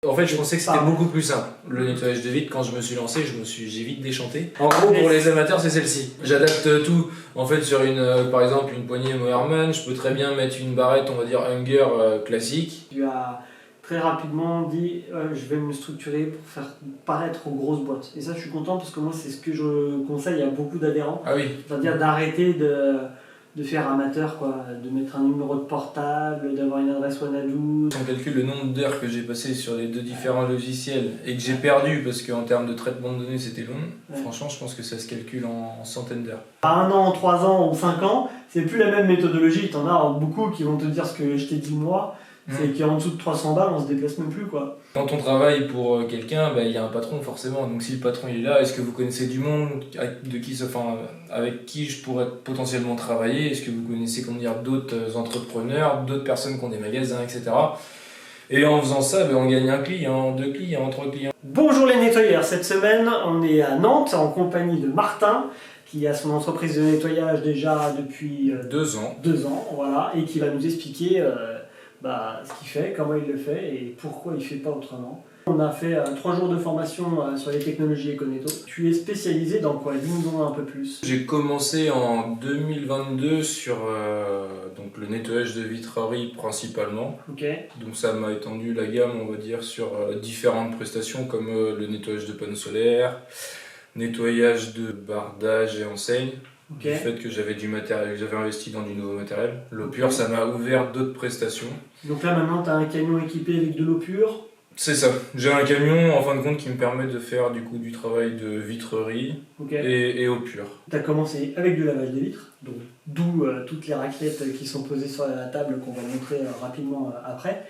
En fait, je pensais que c'était beaucoup plus simple. Le nettoyage de vitres, quand je me suis lancé, j'ai vite déchanté. En gros, pour les amateurs, c'est celle-ci. J'adapte tout. En fait, sur par exemple, une poignée Moerman, je peux très bien mettre une barrette, on va dire Hunger classique. Tu as très rapidement dit je vais me structurer pour faire paraître aux grosses boîtes. Et ça, je suis content parce que moi, c'est ce que je conseille à beaucoup d'adhérents. Ah oui. C'est-à-dire d'arrêter de faire amateur, quoi, de mettre un numéro de portable, d'avoir une adresse Wanadoo. Si on calcule le nombre d'heures que j'ai passé sur les deux différents logiciels et que j'ai perdu parce qu'en termes de traitement de données c'était long, franchement je pense que ça se calcule en centaines d'heures. À 1 an, 3 ans ou 5 ans, c'est plus la même méthodologie. T'en as beaucoup qui vont te dire ce que je t'ai dit moi, c'est qu'en dessous de 300 balles on se déplace même plus, quoi. Quand on travaille pour quelqu'un, il y a un patron forcément, donc si le patron il est là, est-ce que vous connaissez du monde avec qui je pourrais potentiellement travailler? Est-ce que vous connaissez d'autres entrepreneurs, d'autres personnes qui ont des magasins, etc. Et en faisant ça, on gagne un client, 2 clients, 3 clients. Bonjour les nettoyeurs, cette semaine on est à Nantes en compagnie de Martin qui a son entreprise de nettoyage déjà depuis 2 ans. 2 ans, voilà, et qui va nous expliquer ce qu'il fait, comment il le fait et pourquoi il ne fait pas autrement. On a fait 3 jours de formation sur les technologies Econetto. Tu es spécialisé dans quoi? Dis-nous un peu plus. J'ai commencé en 2022 sur donc le nettoyage de vitrerie principalement. Okay. Donc ça m'a étendu la gamme, on va dire, sur différentes prestations comme le nettoyage de panneaux solaires, nettoyage de bardage et enseignes. Okay. Du fait que j'avais du matériel, j'avais investi dans du nouveau matériel. L'eau pure, ça m'a ouvert d'autres prestations. Donc là maintenant, tu as un camion équipé avec de l'eau pure? C'est ça. J'ai un camion en fin de compte qui me permet de faire du travail de vitrerie et eau pure. Tu as commencé avec du lavage des vitres, d'où toutes les raclettes qui sont posées sur la table qu'on va montrer rapidement après.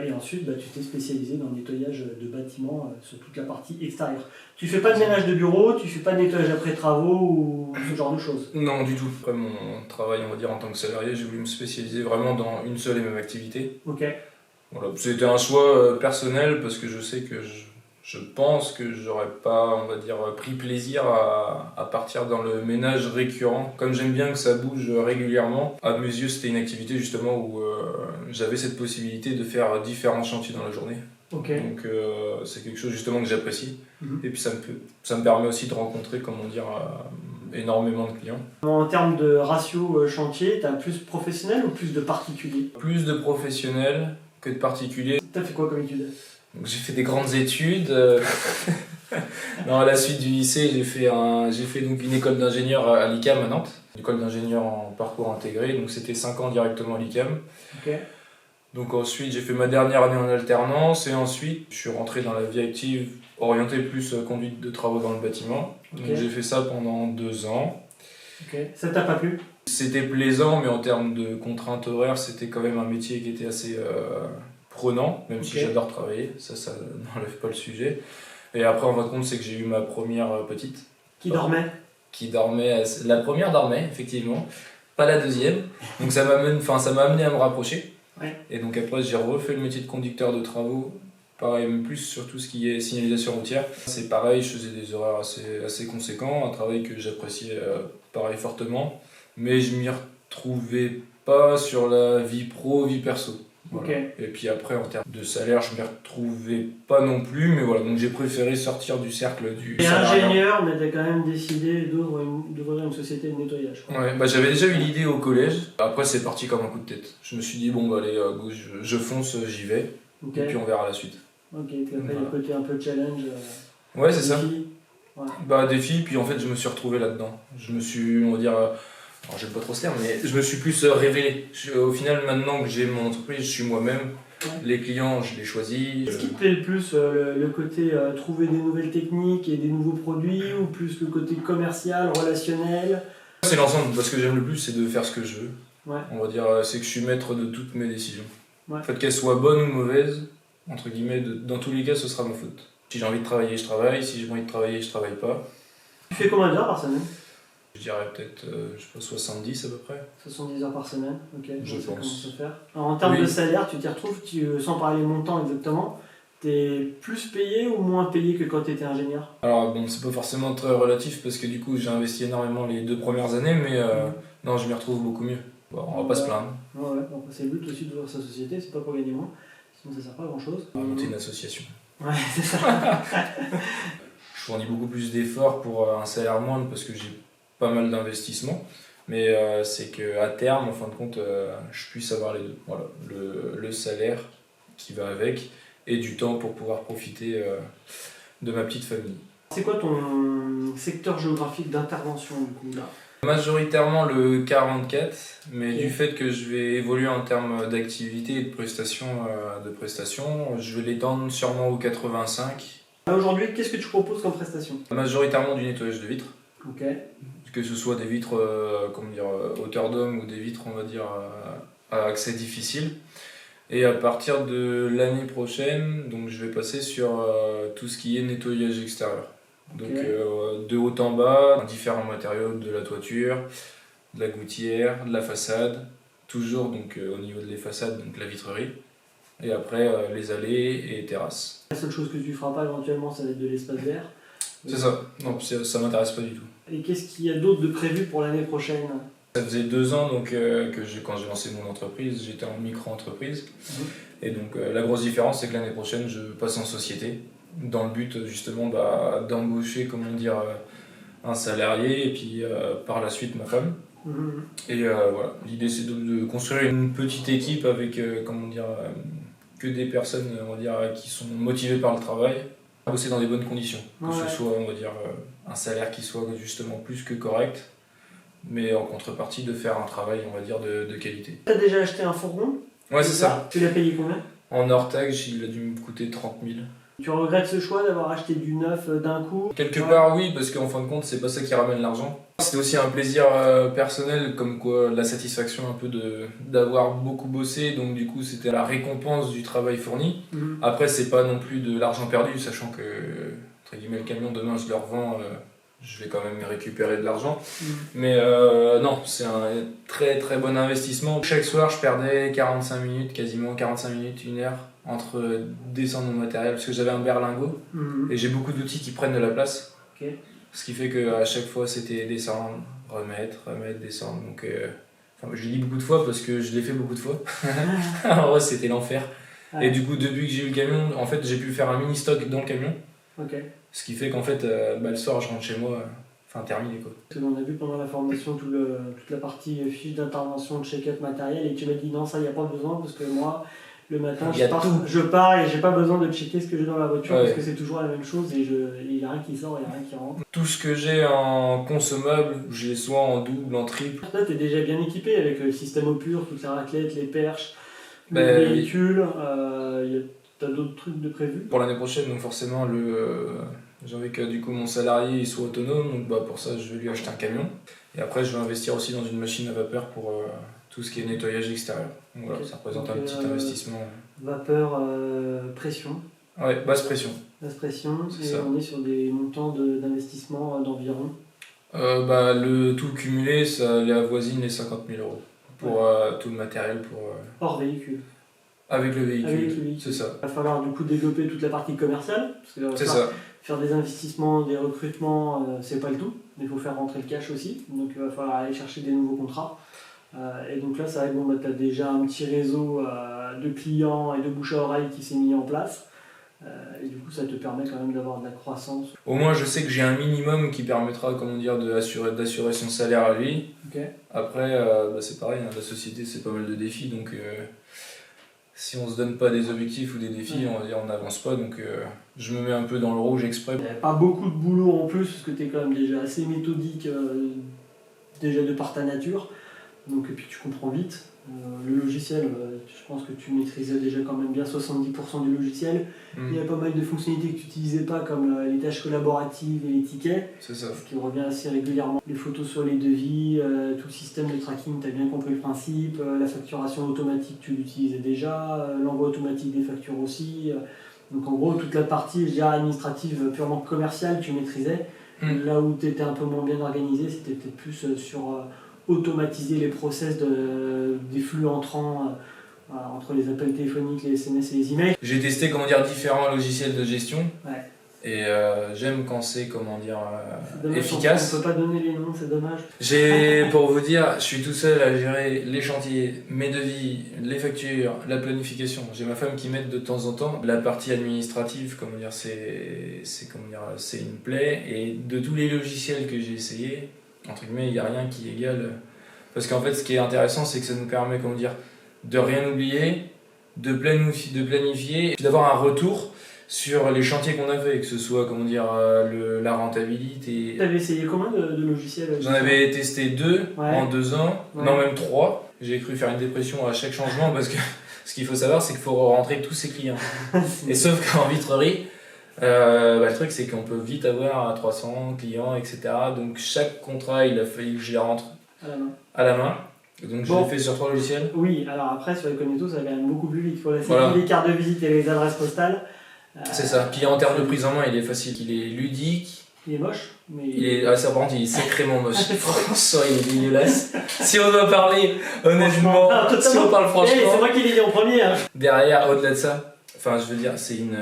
Et ensuite, tu t'es spécialisé dans le nettoyage de bâtiments sur toute la partie extérieure. Tu fais pas de ménage de bureau, tu fais pas de nettoyage après travaux ou ce genre de choses? Non, du tout. Après mon travail, on va dire en tant que salarié, j'ai voulu me spécialiser vraiment dans une seule et même activité. Ok. Voilà. C'était un choix personnel parce que je sais que je pense que j'aurais pas, on va dire, pris plaisir à partir dans le ménage récurrent. Comme j'aime bien que ça bouge régulièrement, à mes yeux c'était une activité justement où j'avais cette possibilité de faire différents chantiers dans la journée. Okay. Donc c'est quelque chose justement que j'apprécie. Et puis ça me permet aussi de rencontrer, énormément de clients. En termes de ratio chantier, tu as plus de professionnels ou plus de particuliers? Plus de professionnels que de particuliers. Tu as fait quoi comme études? Donc, j'ai fait des grandes études. Non, à la suite du lycée, j'ai fait donc une école d'ingénieur à l'ICAM à Nantes. Une école d'ingénieur en parcours intégré, donc c'était 5 ans directement à l'ICAM. Okay. Donc ensuite, j'ai fait ma dernière année en alternance et ensuite, je suis rentré dans la vie active orientée plus conduite de travaux dans le bâtiment. Donc j'ai fait ça pendant 2 ans. Okay. Ça t'a pas plu? C'était plaisant, mais en termes de contraintes horaires, c'était quand même un métier qui était assez prenant, même si j'adore travailler, ça n'enlève pas le sujet. Et après, en fin de compte, c'est que j'ai eu ma première petite. Qui dormait? La première dormait, effectivement, pas la deuxième. Donc ça m'a amené à me rapprocher. Ouais. Et donc après, j'ai refait le métier de conducteur de travaux, pareil, même plus sur tout ce qui est signalisation routière. C'est pareil, je faisais des horaires assez conséquents, un travail que j'appréciais pareil fortement, mais je m'y retrouvais pas sur la vie pro, vie perso. Voilà. Okay. Et puis après, en termes de salaire, je m'y retrouvais pas non plus, mais voilà, donc j'ai préféré sortir du cercle du salariat. Ingénieur, mais t'as quand même décidé d'ouvrir une société de nettoyage. Ouais, j'avais déjà eu l'idée au collège, après c'est parti comme un coup de tête. Je me suis dit, bon allez, go, je fonce, j'y vais, et puis on verra la suite. Ok, puis après le côté un peu challenge. Ouais, c'est ça. Ouais. Défi, puis en fait je me suis retrouvé là-dedans. Je me suis, on va dire... Alors j'aime pas trop ce terme, mais je me suis plus révélé. Au final, maintenant que j'ai mon entreprise, je suis moi-même. Ouais. Les clients, je les choisis. Est-ce qui te plaît le plus, le côté trouver des nouvelles techniques et des nouveaux produits, ou plus le côté commercial, relationnel? C'est l'ensemble, parce que j'aime le plus, c'est de faire ce que je veux. Ouais. On va dire, c'est que je suis maître de toutes mes décisions. Ouais. En fait, qu'elles soient bonnes ou mauvaises, entre guillemets, dans tous les cas, ce sera ma faute. Si j'ai envie de travailler, je travaille. Si j'ai pas envie de travailler, je travaille pas. Tu fais combien d'heures par semaine? Je dirais peut-être 70 à peu près. 70 heures par semaine, ok. Je pense. Comment se faire. Alors, en termes de salaire, tu t'y retrouves, sans parler montant exactement, t'es plus payé ou moins payé que quand tu étais ingénieur? Alors bon, c'est pas forcément très relatif parce que du coup j'ai investi énormément les 2 premières années, mais non, je m'y retrouve beaucoup mieux. Bon, on va pas se plaindre. Ouais, bon, c'est le but aussi d'ouvrir sa société, c'est pas pour gagner moins. sinon ça sert pas à grand chose. On va monter une association. Ouais, c'est ça. Je fournis beaucoup plus d'efforts pour un salaire moindre parce que j'ai pas mal d'investissements. Mais c'est qu'à terme, en fin de compte, je puisse avoir les deux. Voilà, le salaire qui va avec et du temps pour pouvoir profiter de ma petite famille. C'est quoi ton secteur géographique d'intervention du coup là? Majoritairement le 44, mais Ok. du fait que je vais évoluer en termes d'activité et de prestations, je vais l'étendre sûrement au 85. Là, aujourd'hui, qu'est-ce que tu proposes comme prestation? Majoritairement du nettoyage de vitres, Ok. que ce soit des vitres hauteur d'homme ou des vitres on va dire à accès difficile. Et à partir de l'année prochaine, donc je vais passer sur tout ce qui est nettoyage extérieur. Donc de haut en bas, différents matériaux, de la toiture, de la gouttière, de la façade, toujours donc au niveau des façades, donc la vitrerie, et après les allées et terrasses. La seule chose que tu feras pas éventuellement, ça va être de l'espace vert. C'est ça, non, ça m'intéresse pas du tout. Et qu'est-ce qu'il y a d'autre de prévu pour l'année prochaine? Ça faisait 2 ans donc, quand j'ai lancé mon entreprise, j'étais en micro-entreprise. Et donc la grosse différence, c'est que l'année prochaine, je passe en société, dans le but justement d'embaucher, comment dire, un salarié et puis par la suite ma femme. Et voilà, l'idée c'est de construire une petite équipe avec que des personnes on va dire, qui sont motivées par le travail, bosser dans des bonnes conditions, que ce soit on va dire, un salaire qui soit justement plus que correct, mais en contrepartie de faire un travail on va dire de qualité. T'as déjà acheté un fourgon? Ouais, c'est ça. Tu l'as payé combien? En hors-taxe, il a dû me coûter 30 000. Tu regrettes ce choix d'avoir acheté du neuf d'un coup? Quelque part oui, parce qu'en fin de compte c'est pas ça qui ramène l'argent. C'était aussi un plaisir personnel, comme quoi la satisfaction un peu d'avoir beaucoup bossé, donc du coup c'était la récompense du travail fourni. Après c'est pas non plus de l'argent perdu, sachant que entre guillemets le camion demain je le revends, je vais quand même récupérer de l'argent. Mais non, c'est un très très bon investissement. Chaque soir je perdais 45 minutes, quasiment 45 minutes, 1 heure entre descendre mon matériel, parce que j'avais un berlingot et j'ai beaucoup d'outils qui prennent de la place. Okay. Ce qui fait qu'à chaque fois c'était descendre, remettre, descendre. Donc, je le dis beaucoup de fois parce que je l'ai fait beaucoup de fois. En vrai c'était l'enfer. Et du coup depuis que j'ai eu le camion, en fait j'ai pu faire un mini stock dans le camion. Ce qui fait qu'en fait le soir je rentre chez moi, terminé quoi. On a vu pendant la formation toute la partie fiche d'intervention de check-up matériel et tu m'as dit non ça il n'y a pas besoin parce que moi le matin je pars et j'ai pas besoin de checker ce que j'ai dans la voiture parce que c'est toujours la même chose et il n'y a rien qui sort, il n'y a rien qui rentre. Tout ce que j'ai en consommable, je l'ai soit en double, en triple. Là tu es déjà bien équipé avec le système au pur, toutes les raclettes, les perches, le véhicule, t'as d'autres trucs de prévu? Pour l'année prochaine, donc forcément j'ai envie que du coup mon salarié il soit autonome, donc pour ça je vais lui acheter un camion. Et après je vais investir aussi dans une machine à vapeur pour tout ce qui est nettoyage extérieur. Donc voilà, ça représente un petit investissement. Vapeur, pression. Ouais, basse pression. Basse pression, et on est sur des montants d'investissement d'environ. Le tout cumulé, ça avoisine les 50 000 € pour tout le matériel. Hors véhicule. Avec le véhicule, c'est ça. Il va falloir du coup développer toute la partie commerciale, parce que faire des investissements, des recrutements, c'est pas le tout, il faut faire rentrer le cash aussi, donc il va falloir aller chercher des nouveaux contrats. Et donc là, ça va être tu as déjà un petit réseau de clients et de bouche à oreille qui s'est mis en place. Et du coup, ça te permet quand même d'avoir de la croissance. Au moins, je sais que j'ai un minimum qui permettra d'assurer son salaire à lui. Après, c'est pareil, hein, la société, c'est pas mal de défis. Donc, si on se donne pas des objectifs ou des défis, on va dire on n'avance pas. Donc, je me mets un peu dans le rouge exprès. Il n'y a pas beaucoup de boulot en plus, parce que tu es quand même déjà assez méthodique, déjà de par ta nature. Donc, et puis tu comprends vite. Le logiciel, je pense que tu maîtrisais déjà quand même bien 70% du logiciel. Il y a pas mal de fonctionnalités que tu n'utilisais pas, comme les tâches collaboratives et les tickets. C'est ça. Ce qui revient assez régulièrement. Les photos sur les devis, tout le système de tracking, tu as bien compris le principe. La facturation automatique, tu l'utilisais déjà. L'envoi automatique des factures aussi. Donc en gros, toute la partie administrative purement commerciale, tu maîtrisais. Là où tu étais un peu moins bien organisé, c'était peut-être plus sur automatiser les process des flux entrants entre les appels téléphoniques, les SMS et les emails. J'ai testé différents logiciels de gestion. Et j'aime quand c'est, comment dire, C'est dommage, efficace. on peut pas donner les noms, c'est dommage. Pour vous dire, je suis tout seul à gérer les chantiers, mes devis, les factures, la planification. J'ai ma femme qui m'aide de temps en temps. La partie administrative, comment dire, c'est une plaie. Et de tous les logiciels que j'ai essayé, entre guillemets, il n'y a rien qui égale. Parce qu'en fait, ce qui est intéressant, c'est que ça nous permet, comment dire, de rien oublier, de planifier, et d'avoir un retour sur les chantiers qu'on a fait, que ce soit, comment dire, la rentabilité. Tu avais essayé combien de logiciels? J'en avais testé 2 en 2 ans, Ouais. non même 3. J'ai cru faire une dépression à chaque changement parce que ce qu'il faut savoir, c'est qu'il faut rentrer tous ses clients. Et sauf qu'en vitrerie, le truc c'est qu'on peut vite avoir 300 clients, etc. Donc chaque contrat, il a fallu que je les rentre à la main. Donc je l'ai fait sur 3 logiciels. Oui, alors après sur Econito, ça va quand même beaucoup plus vite. Il faut laisser Voilà. les cartes de visite et les adresses postales. C'est ça. Puis en termes de prise en main, il est facile. Il est ludique. Il est moche, mais Ça par contre, il est sacrément moche. Franchement, il est dégueulasse. Si on doit parler honnêtement, si on parle franchement. C'est moi qui l'ai dit en premier. Hein. Derrière, au-delà de ça, enfin, je veux dire, c'est une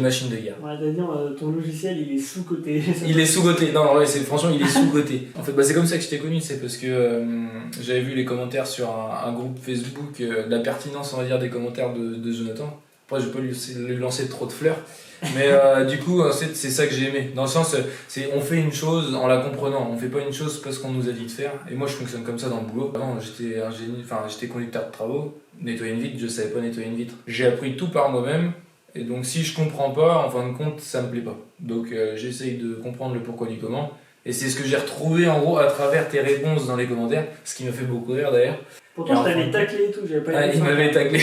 machine de guerre. Ouais, c'est-à-dire, ton logiciel, il est sous-coté. Il est sous-coté. Non, ouais, franchement, il est sous-coté. En fait, c'est comme ça que je t'ai connu, c'est parce que j'avais vu les commentaires sur un groupe Facebook, la pertinence, on va dire, des commentaires de Jonathan. Après, je vais pas lui lancer trop de fleurs. Mais du coup, c'est ça que j'ai aimé. Dans le sens, on fait une chose en la comprenant. On fait pas une chose parce qu'on nous a dit de faire. Et moi, je fonctionne comme ça dans le boulot. Avant, j'étais conducteur de travaux. Nettoyer une vitre, je savais pas nettoyer une vitre. J'ai appris tout par moi-même. Et donc, si je comprends pas, en fin de compte, ça me plaît pas. Donc, j'essaye de comprendre le pourquoi du comment. Et c'est ce que j'ai retrouvé en gros à travers tes réponses dans les commentaires. Ce qui me fait beaucoup rire d'ailleurs. Pourtant, je t'avais taclé et tout, j'avais pas Il m'avait taclé.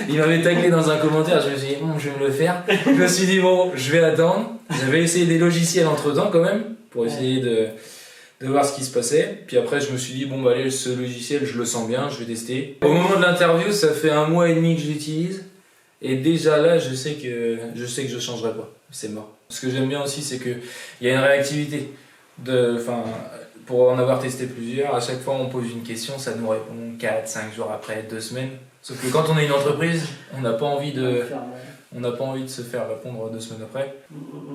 Il m'avait taclé dans un commentaire, je me suis dit, je vais me le faire. Je me suis dit, je vais attendre. J'avais essayé des logiciels entre temps quand même, pour essayer de voir ce qui se passait. Puis après, je me suis dit, allez, ce logiciel, je le sens bien, je vais tester. Au moment de l'interview, ça fait 1 mois et demi que je l'utilise. Et déjà là, je sais que je changerai pas. C'est mort. Ce que j'aime bien aussi, c'est qu'il y a une réactivité. Pour en avoir testé plusieurs, à chaque fois on pose une question, ça nous répond 4, 5 jours après, 2 semaines. Sauf que quand on est une entreprise, on n'a pas envie de se faire répondre 2 semaines après.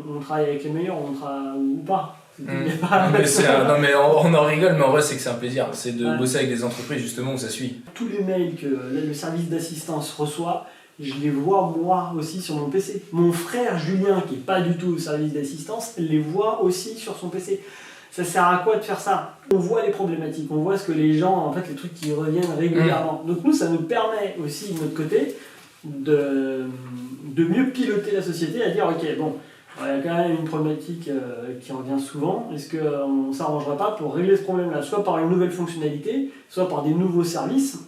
On travaille avec les meilleurs, ou pas. Mais on en rigole, mais en vrai c'est que c'est un plaisir. C'est de bosser avec des entreprises justement où ça suit. Tous les mails que le service d'assistance reçoit, je les vois moi aussi sur mon PC. Mon frère Julien, qui n'est pas du tout au service d'assistance, les voit aussi sur son PC. Ça sert à quoi de faire ça? On voit les problématiques, on voit ce que les gens, en fait, les trucs qui reviennent régulièrement. Donc nous, ça nous permet aussi, de notre côté, de mieux piloter la société, à dire, ok, bon, il y a quand même une problématique qui revient souvent, est-ce qu'on ne s'arrangerait pas pour régler ce problème-là, soit par une nouvelle fonctionnalité, soit par des nouveaux services,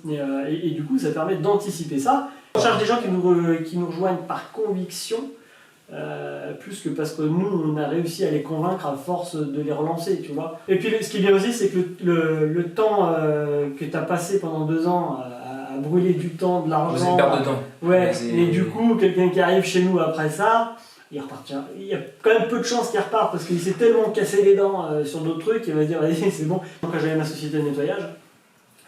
et du coup, ça permet d'anticiper ça. On cherche des gens qui nous rejoignent par conviction, plus que parce que nous on a réussi à les convaincre à force de les relancer, tu vois. Et puis ce qui est bien aussi, c'est que le temps que tu as passé pendant 2 ans à brûler du temps, de l'argent. C'est une perte de temps. Ouais, mais du coup, quelqu'un qui arrive chez nous après ça, il repartira. Il y a quand même peu de chances qu'il reparte parce qu'il s'est tellement cassé les dents sur d'autres trucs, il va dire vas-y, c'est bon. Quand j'avais ma société de nettoyage,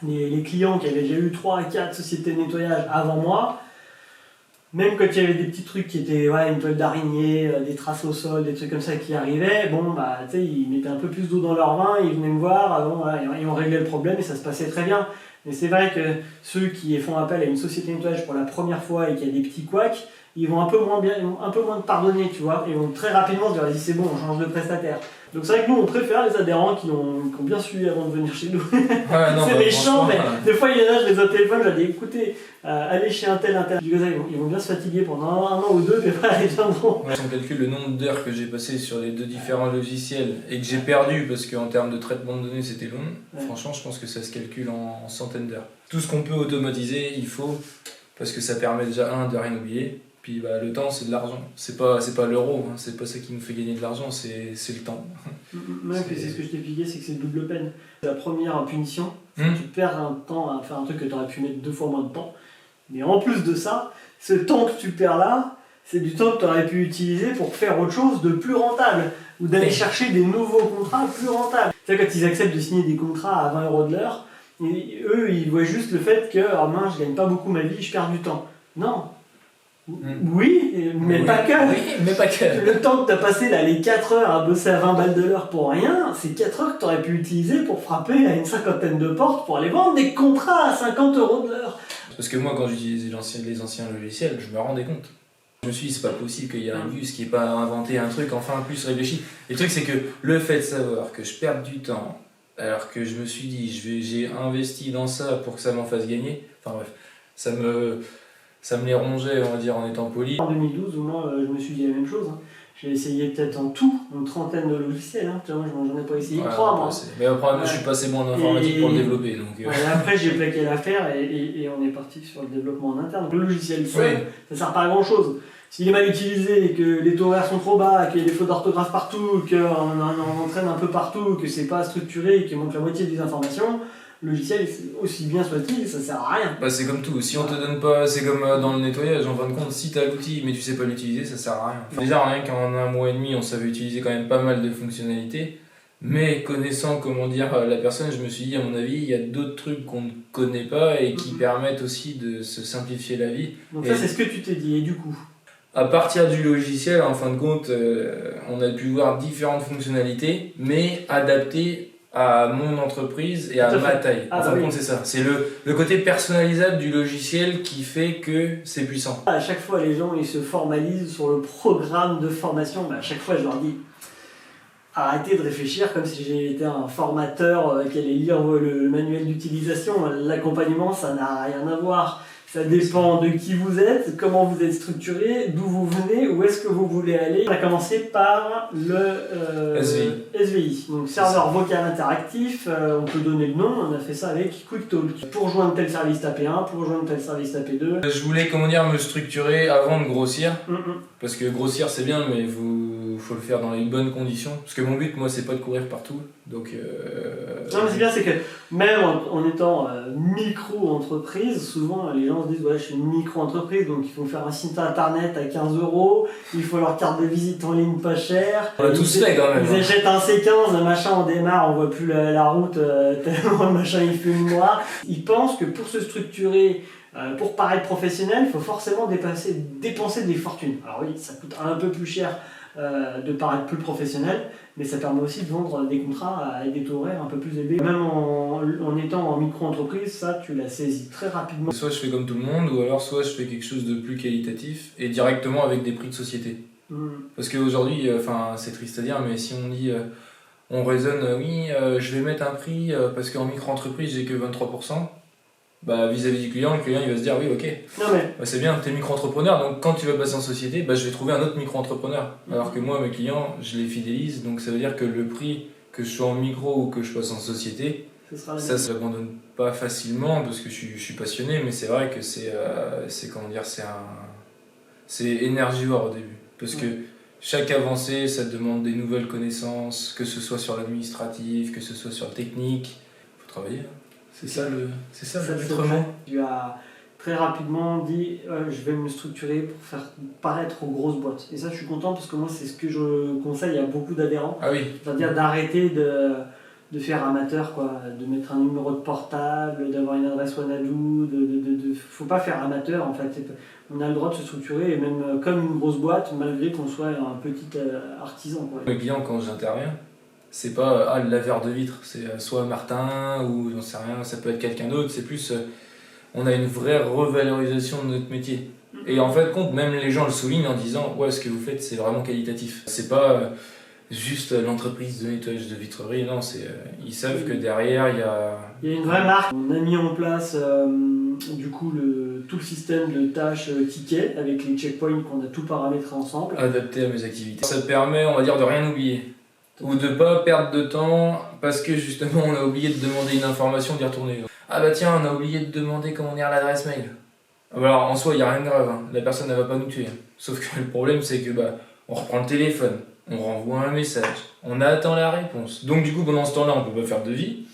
les clients qui avaient déjà eu 3 à 4 sociétés de nettoyage avant moi, même quand il y avait des petits trucs qui étaient une toile d'araignée, des traces au sol, des trucs comme ça qui arrivaient, ils mettaient un peu plus d'eau dans leur vin, ils venaient me voir, et on réglait le problème et ça se passait très bien. Mais c'est vrai que ceux qui font appel à une société de nettoyage pour la première fois et qu'il y a des petits couacs, ils vont un peu moins te pardonner, tu vois, et vont très rapidement se dire vas-y c'est bon, on change de prestataire. Donc c'est vrai que nous on préfère les adhérents qui ont bien suivi avant de venir chez nous. C'est méchant, mais des fois il y en a, je les ai au téléphone, je leur dis écoutez, allez chez un tel. Du coup, ils vont bien se fatiguer pendant 1 an ou 2, mais après ils viendront. Si on calcule le nombre d'heures que j'ai passé sur les 2 différents logiciels et que j'ai perdu parce qu'en termes de traitement de données c'était long, franchement je pense que ça se calcule en centaines d'heures. Tout ce qu'on peut automatiser, il faut, parce que ça permet déjà de rien oublier. Puis le temps c'est de l'argent, c'est pas l'euro, c'est pas ça qui nous fait gagner de l'argent, c'est le temps. C'est ce que je t'ai expliqué, c'est que c'est double peine. La première punition, tu perds un temps à faire un truc que tu aurais pu mettre 2 fois moins de temps. Mais en plus de ça, ce temps que tu perds là, c'est du temps que tu aurais pu utiliser pour faire autre chose de plus rentable, ou d'aller chercher des nouveaux contrats plus rentables. Tu sais, quand ils acceptent de signer des contrats à 20 € de l'heure, eux ils voient juste le fait que je gagne pas beaucoup ma vie, je perds du temps. Non. Oui, mais pas que. Oui, mais pas que. Le temps que tu as passé là, les 4 heures à bosser à 20 balles de l'heure pour rien, c'est 4 heures que tu aurais pu utiliser pour frapper à une cinquantaine de portes pour aller vendre des contrats à 50 € de l'heure. Parce que moi, quand j'utilisais les anciens logiciels, je me rendais compte. Je me suis dit, c'est pas possible qu'il y ait un Gus qui n'ait pas inventé un truc enfin plus réfléchi. Et le truc, c'est que le fait de savoir que je perde du temps, alors que je me suis dit, j'ai investi dans ça pour que ça m'en fasse gagner, enfin bref, ça me les rongeait, on va dire, en étant poli. En 2012, moi, je me suis dit la même chose. Hein. J'ai essayé peut-être en tout une trentaine de logiciels. Hein. Tu vois, moi, j'en ai pas essayé 3 moi. Mais après, moi, je suis passé moins en informatique pour le développer. Donc, après, j'ai plaqué l'affaire et on est parti sur le développement en interne. Donc, le logiciel seul, ça sert pas à grand chose. S'il est mal utilisé, que les taux horaires sont trop bas, qu'il y a des fautes d'orthographe partout, qu'on entraîne un peu partout, que c'est pas structuré, qu'il manque la moitié des informations, le logiciel, aussi bien soit-il, ça sert à rien. Bah, c'est comme tout, si on te donne pas, c'est comme dans le nettoyage, en fin de compte, si t'as l'outil mais tu sais pas l'utiliser, ça sert à rien. Déjà, rien qu'en 1 mois et demi, on savait utiliser quand même pas mal de fonctionnalités, mais connaissant, comment dire, la personne, je me suis dit, à mon avis, il y a d'autres trucs qu'on ne connaît pas et qui permettent aussi de se simplifier la vie. Donc ça, c'est ce que tu t'es dit, et du coup à partir du logiciel, en fin de compte, on a pu voir différentes fonctionnalités, mais adaptées à mon entreprise et à ma taille. En fin de compte, c'est ça. C'est le côté personnalisable du logiciel qui fait que c'est puissant. À chaque fois, les gens ils se formalisent sur le programme de formation. À chaque fois, je leur dis arrêtez de réfléchir comme si j'étais un formateur qui allait lire le manuel d'utilisation. L'accompagnement, ça n'a rien à voir. Ça dépend de qui vous êtes, comment vous êtes structuré, d'où vous venez, où est-ce que vous voulez aller. On a commencé par le SVI, donc serveur vocal interactif, on peut donner le nom, on a fait ça avec QuickTalk. Pour rejoindre tel service tapez 1, pour rejoindre tel service tapez 2. Je voulais, comment dire, me structurer avant de grossir, parce que grossir c'est bien, mais faut le faire dans les bonnes conditions. Parce que mon but, moi, c'est pas de courir partout. Donc, non, mais c'est bien, c'est que même en étant micro-entreprise, souvent les gens se disent ouais, je suis une micro-entreprise, donc il faut faire un site internet à 15 €, il faut leur carte de visite en ligne pas chère. On l'a tous fait quand même. Ils achètent un C15, un machin, on démarre, on voit plus la route, tellement le machin il fume noir. Ils pensent que pour se structurer, pour paraître professionnel, il faut forcément dépenser des fortunes. Alors oui, ça coûte un peu plus cher de paraître plus professionnel, mais ça permet aussi de vendre des contrats à des taux horaires un peu plus élevés. Même en étant en micro-entreprise, ça tu l'as saisi très rapidement. Soit je fais comme tout le monde, ou alors soit je fais quelque chose de plus qualitatif et directement avec des prix de société. Parce qu'aujourd'hui, c'est triste à dire, mais si on dit, on raisonne, je vais mettre un prix parce qu'en micro-entreprise j'ai que 23%, bah, vis-à-vis du client, le client il va se dire oui, ok, c'est bien, t'es micro-entrepreneur, donc quand tu vas passer en société, je vais trouver un autre micro-entrepreneur. Alors que moi, mes clients, je les fidélise, donc ça veut dire que le prix, que je sois en micro ou que je passe en société, ça ne s'abandonne pas facilement parce que je suis passionné, mais c'est vrai que c'est énergivore au début. Parce que chaque avancée, ça demande des nouvelles connaissances, que ce soit sur l'administratif, que ce soit sur le technique, il faut travailler. C'est ça le maître mot. Tu as très rapidement dit je vais me structurer pour faire paraître aux grosses boîtes. Et ça, je suis content parce que moi, c'est ce que je conseille à beaucoup d'adhérents. Ah oui. C'est-à-dire d'arrêter de faire amateur, quoi, de mettre un numéro de portable, d'avoir une adresse Wanadoo. Faut pas faire amateur en fait. On a le droit de se structurer, et même comme une grosse boîte, malgré qu'on soit un petit artisan. Quoi. Mes clients, quand j'interviens, c'est pas le laveur de vitres, c'est soit Martin ou j'en sais rien, ça peut être quelqu'un d'autre, c'est plus on a une vraie revalorisation de notre métier. Et en fait, compte, même les gens le soulignent en disant ouais, ce que vous faites c'est vraiment qualitatif. C'est pas juste l'entreprise de nettoyage de vitrerie, non, ils savent que derrière il y a une vraie marque. On a mis en place du coup tout le système de tâches tickets avec les checkpoints qu'on a tout paramétré ensemble. Adapté à mes activités. Ça permet, on va dire, de rien oublier. Ou de pas perdre de temps parce que justement on a oublié de demander une information, d'y retourner. Ah bah tiens, on a oublié de demander comment dire l'adresse mail. Alors en soi, il n'y a rien de grave, hein. La personne ne va pas nous tuer. Sauf que le problème c'est que on reprend le téléphone, on renvoie un message, on attend la réponse. Donc du coup pendant ce temps-là, on peut pas faire de devis.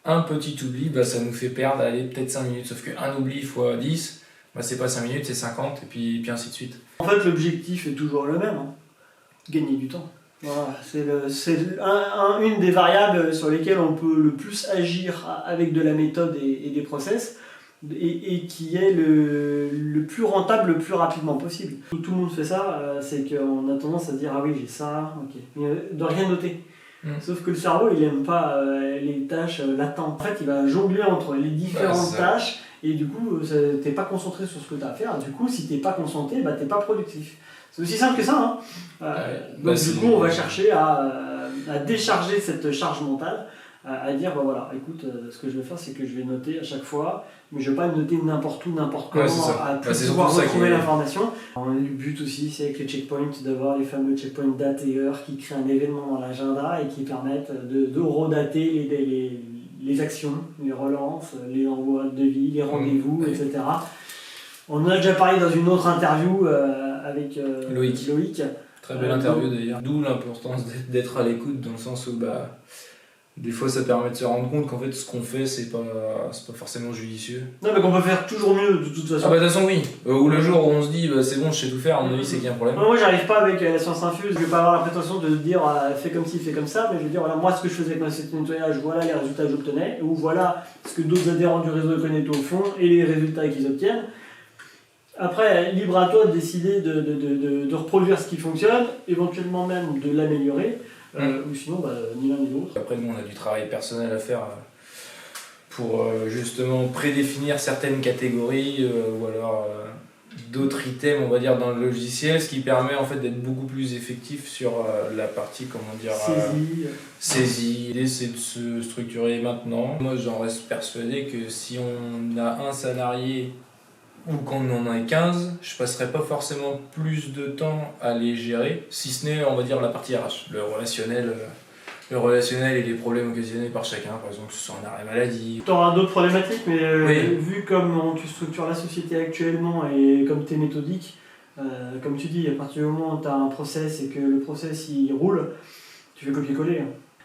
Un petit oubli, ça nous fait perdre peut-être 5 minutes. Sauf qu'un oubli fois 10, c'est pas 5 minutes, c'est 50 et puis ainsi de suite. En fait l'objectif est toujours le même, hein. Gagner du temps. Voilà, c'est une des variables sur lesquelles on peut le plus agir avec de la méthode et des process. et qui est le plus rentable le plus rapidement possible. Tout le monde fait ça, c'est qu'on a tendance à dire ah oui j'ai ça, ok, mais de rien noter. Sauf que le cerveau il aime pas les tâches latentes. En fait il va jongler entre les différentes tâches et du coup t'es pas concentré sur ce que tu as à faire. Du coup si t'es pas concentré, t'es pas productif. C'est aussi simple que ça. Donc du coup on va chercher à décharger cette charge mentale. À dire voilà, écoute, ce que je vais faire c'est que je vais noter à chaque fois, mais je vais pas noter n'importe où, n'importe comment, à pouvoir retrouver l'information. Le but aussi c'est avec les checkpoints d'avoir les fameux checkpoints date et heure qui créent un événement dans l'agenda et qui permettent de redater les actions, les relances, les envois de devis, les rendez-vous, etc. On en a déjà parlé dans une autre interview avec Loïc. Très belle interview d'ailleurs, d'où l'importance d'être à l'écoute dans le sens où des fois, ça permet de se rendre compte qu'en fait, ce qu'on fait, c'est pas forcément judicieux. Non, mais qu'on peut faire toujours mieux, de toute façon. Ah, de toute façon, oui. Ou le jour où on se dit, c'est bon, je sais tout faire, à mon avis, c'est qu'il y a un problème. Moi, j'arrive pas avec la science infuse. Je vais pas avoir la prétention de dire, fais comme ci, fais comme ça, mais je vais dire, voilà, moi, ce que je faisais avec ma société de nettoyage, voilà les résultats que j'obtenais, ou voilà ce que d'autres adhérents du réseau Econetto font et les résultats qu'ils obtiennent. Après, libre à toi de décider de reproduire ce qui fonctionne, éventuellement même de l'améliorer. Ou sinon, ni l'un ni l'autre. Après, nous, on a du travail personnel à faire pour justement prédéfinir certaines catégories ou alors d'autres items, on va dire, dans le logiciel, ce qui permet en fait d'être beaucoup plus effectif sur la partie, saisie. L'idée, c'est de se structurer maintenant. Moi, j'en reste persuadé que si on a un salarié ou quand on en a 15, je passerai pas forcément plus de temps à les gérer, si ce n'est, on va dire, la partie RH, le relationnel et les problèmes occasionnés par chacun, par exemple, que ce soit un arrêt maladie. Tu auras d'autres problématiques, mais vu comme tu structures la société actuellement et comme tu es méthodique, comme tu dis, à partir du moment où tu as un process et que le process il roule, tu fais copier-coller.